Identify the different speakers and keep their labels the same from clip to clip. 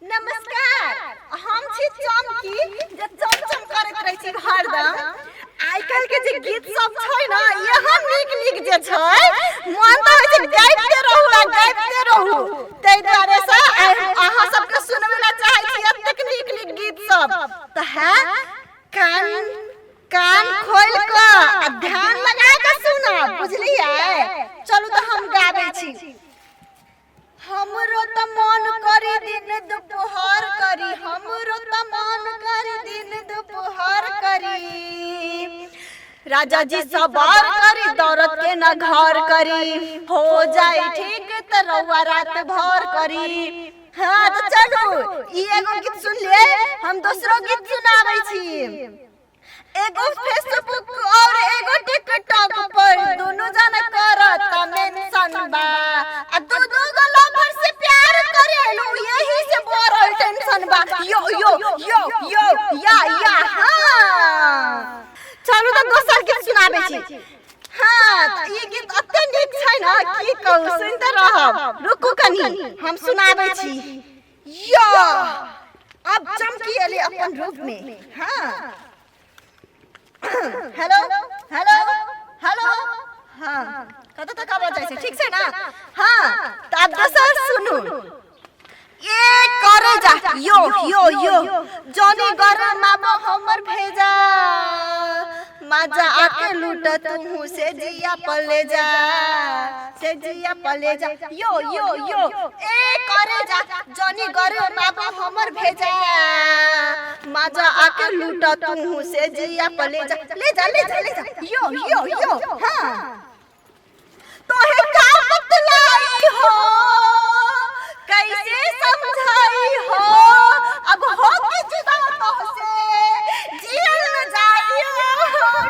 Speaker 1: नमस्कार, हम छी चमकी जे चमचम करत रहै छी हरदम। आइ काल के जे गीत सब छै ना, यहाँ नीक जे छै मन त होइ छै गाइते रहू तै दुआरे से अहाँ सबके सुनबै ला चाहै छी एतेक नीक गीत सब। त है कान खोल के ध्यान लगा के सुना, बुझलियै? चलू त हम गाबै छी। हमरो त मन करी दिन दोपहर करी, हमरो त मन करी दिन दोपहर करी। राजा जी सवार करी दौलत के न घर करी, हो जाए ठीक त रउआ रात भर करी। हाँ तो चलू ई एगो गीत सुन ले, हम दूसरो गीत सुनाबै छी। एगो फेसबुक और एगो टिकटॉक पर दोनों जना करत मेंशन बा, आ दो गो लवर से प्यार करेलू, यही से बड़ टेंशन बा। यो यो यो यो या हां चलू त दोसर गीत सुनाबै छी। हां त ई गीत अते नीक छै ना की कहू, सुनते रहब। रुकू कनी हम सुनाबै छी। यो अब चमकी एले अपन रूप में। हां हेलो हेलो हेलो हाँ कत तक आवाज जाय छै, ठीक छै ना? हाँ त अब दोसर सुनू। ये करे जा यो यो यो जनी गरमा में हमर भेजा, मजा आके लूट तू से जिया पले जा, से जिया पले जा। यो यो यो ए करे जा जनी गरमा में हमर भेजा, मजा आके लूट तू से जिया पले जा। ले जा ले जा ले जा। यो यो यो हाँ तो है का बतलाई हो, कैसे समझाई हो, अब हो के जुदा तो से जियल न जाइयो।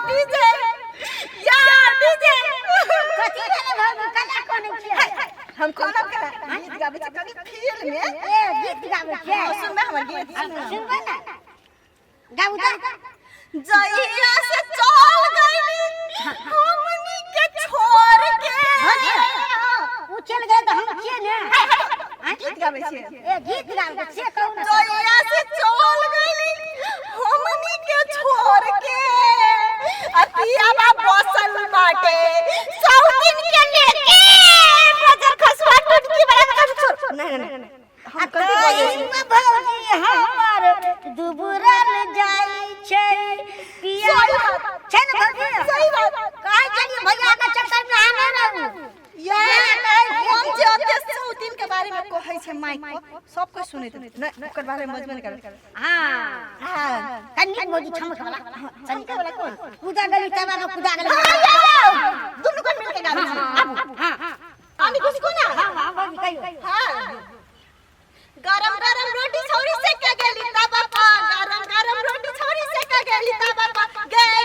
Speaker 1: डीजे या डीजे
Speaker 2: कथि रे बाबू कला कोन किया?
Speaker 1: हम कोन गीत गाबै छी कनी फील में।
Speaker 2: ए गीत गाबै छै
Speaker 1: सुन में हमर गीत
Speaker 2: सुनबे ना गाऊ त
Speaker 1: जइया से चल गइली हमनी के छोड़ के।
Speaker 2: उ चल गए त हम किए ने
Speaker 1: गीत गाबै छी।
Speaker 2: ए गीत गाबै से कहू ना
Speaker 1: जइया से चल गइली हमनी के छोड़ के, अतियाबा बसल बाटे सब दिन के लेके बजर खसवा टुटकी बड़ा छोड़। नहीं हम कथि बोलै
Speaker 2: भौजी हमर दुबुरल जाई छै पिया छै ने भौजी।
Speaker 1: सही बात
Speaker 2: काहे चली भैया के चक्कर में आना रहू।
Speaker 1: हम जे अते सौतीन के बारे में कहै छै माइक पर सब कोई सुनैत नहीं, ओकर बारे में मजबन कर। हां
Speaker 2: कन्नी भौजी छमक वाला कन्नी वाला कौन पूजा गली तबा का पूजा गली
Speaker 1: दोनों को मिल के गाबै छी।
Speaker 2: हां
Speaker 1: पानी कुछ को ना।
Speaker 2: हां भौजी कहियो
Speaker 1: हां गरम गरम रोटी छौरी से के गेली तबा पा, गरम गरम रोटी छौरी से के गेली तबा पा, गए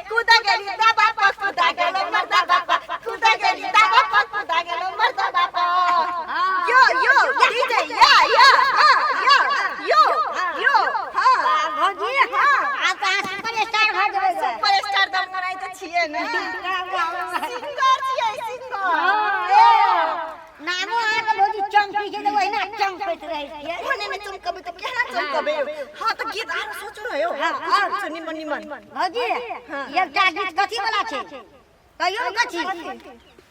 Speaker 1: कूदा गेली तबा पा, कूदा गेलो मरदा बापा, कूदा गेली तबा पा, कूदा गेलो मरदा बापा। यो यो डीजे या यो हां
Speaker 2: भौजी आप सुपर स्टार भ जेबै।
Speaker 1: सुपर स्टार दम बनाई त छिए ने, सिंगर छिए सिंगर।
Speaker 2: नामो आके भौजी चमकी के देबै ना चमकैत रहै छियै।
Speaker 1: ओने में चमकबै त केना चमकबै? हां त गीत आर सोचू न यो। हां सुनी निमन
Speaker 2: भौजी एकटा गीत कथि वाला छै कहियो कथि?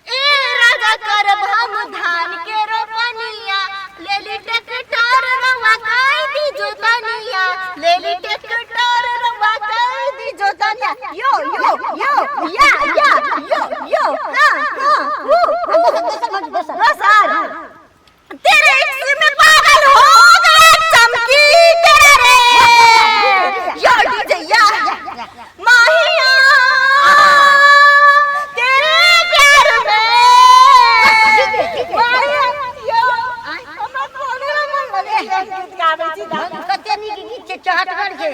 Speaker 1: ए राजा करब हम धान के रोपनिया, लेली ट्रैक्टर रवा काई दी जोतनिया, लेली ट्रैक्टर रवा काई दी जोतनिया। यो यो यो या सर तेरे इश्क में पागल हो गया चमकी तेरे। यो डीजे या माहिया तेरे प्यार में माहिया यो हमरा कोने मन लगे गीत गाबै छी।
Speaker 2: कते नीक गीत छै चहटगर छै।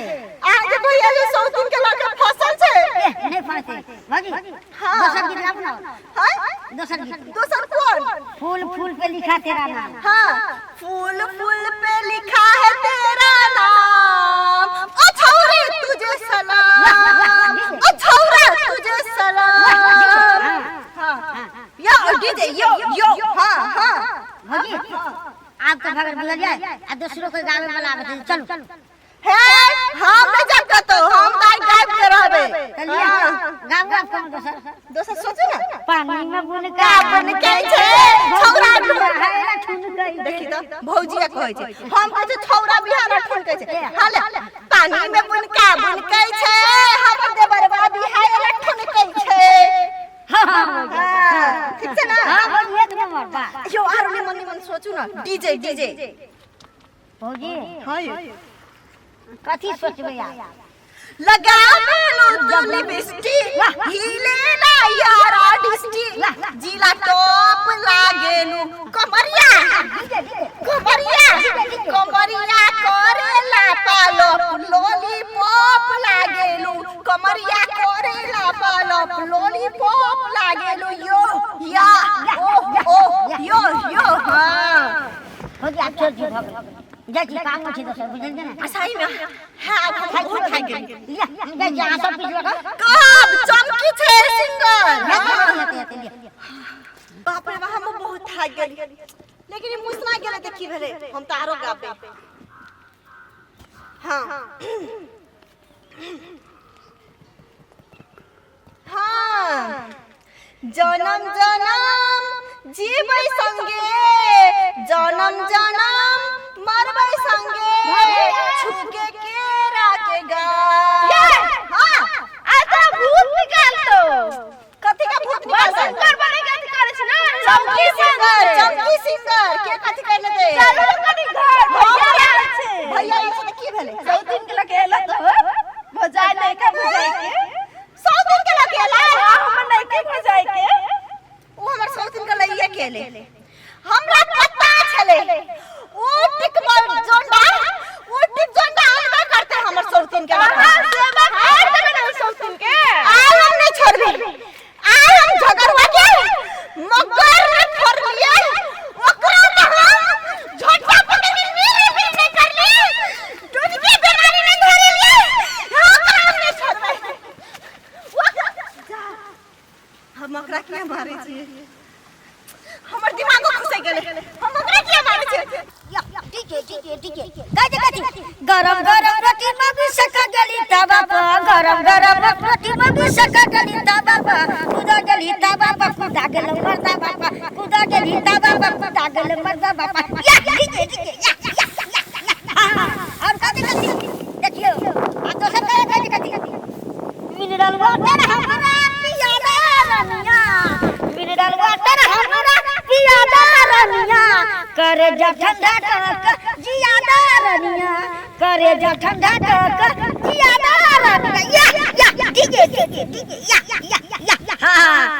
Speaker 1: आगे कोई ऐसे सौतीन के लगे फसल छै
Speaker 2: नहीं फंसे भौजी।
Speaker 1: हां
Speaker 2: दोसर गीत गाबू ना।
Speaker 1: हां
Speaker 2: दोसर गीत
Speaker 1: दोसर कौन?
Speaker 2: फूल फूल पे लिखा तेरा नाम।
Speaker 1: हाँ फूल फूल पे लिखा है तेरा नाम, ओ छौरी तुझे सलाम, ओ छौरा तुझे सलाम। हाँ यो डीजे यो हाँ
Speaker 2: भौजी आप तो भगर दिया जाए आ दूसरों को गावे वाला बता चलो
Speaker 1: है हम नहीं जानता तो हम गाय गायब करबे
Speaker 2: चलिए गाव गाव कम
Speaker 1: दोसर सोचो ना
Speaker 2: पानी में बुन
Speaker 1: का बन के छे छौरा
Speaker 2: है ठुन गई
Speaker 1: देखी तो भौजिया कहै छै हम कहै छै छौरा बिहार ठुन कहै छै हाल पानी में बुन के छे हमर देवरवा बिहार ठुन कहै छै हां ठीक छै ना
Speaker 2: हां बोल एक नंबर बा
Speaker 1: यो आरो निमन सोचू ना डीजे
Speaker 2: भौजी
Speaker 1: हां
Speaker 2: कथी सोचबे यार
Speaker 1: लगावेलो जोली बिस्टी हिले ना यार डिस्टी जिला टॉप लागेलू कमरिया करेला पालो लॉलीपॉप लागेलू कमरिया करेला पालो लॉलीपॉप लागेलू यो या ओ यो हां
Speaker 2: हो गया छोड़ दी भग जाती काम छै दोसर बुझल ना
Speaker 1: सही में हां अब हम बहुत खा गेल
Speaker 2: ले जा सब पीछ लगा
Speaker 1: कब चमकी छे सिंगर बाप रे हम बहुत खा गेल लेकिन ई मुसना गेले देखी भेले हम त आरो गाबे हां हां जनम जीबै संगे जनम मरबै संगे छुके केरा के गा हां आ तो भूत निकाल तो कथि का भूत निकाल सिंगर बने के करे छ ना चमकी सिंगर के कथि करले दे चलो कनी घर भैया से की भेले सौतीन के लकेला तो भजाय नहीं के भजाय के सौतीन के लकेला हम नहीं के भजाय के ओ हमर सौतीन के लइया केले हमरा पता छले ओ टिक जोंडा अंदर करते हमर सौतीन के सेवा कर देबे ना सौतीन के आज हम नहीं छोड़बे आज हम झगड़वा के मगर ने फोड़ लिए ओकरा त हम झटका पकड़ के नहीं कर लिए दूध की बीमारी नहीं धरे लिए हम नहीं छोड़बे हम ओकरा के मारे छी हमर दिमाग खुसै गेले हम ओकरा के मारे छी
Speaker 2: ठीक है गाजी गरम रोटी में भी सका गली तवा पर गरम रोटी में भी सका गली तवा पर खुदा गली तवा पर खुदा गल मरदा बापा खुदा गली तवा पर खुदा गल मरदा बापा या ठीक है और गाजी देखियो आ तो सब गाजी मिनरल वाटर हमरा पियादा रनिया मिनरल वाटर हमरा पियादा रनिया करे जा ठंडा टक जियादा रनिया करे जा ठंडा टक जियादा रनिया या ठीक है या हां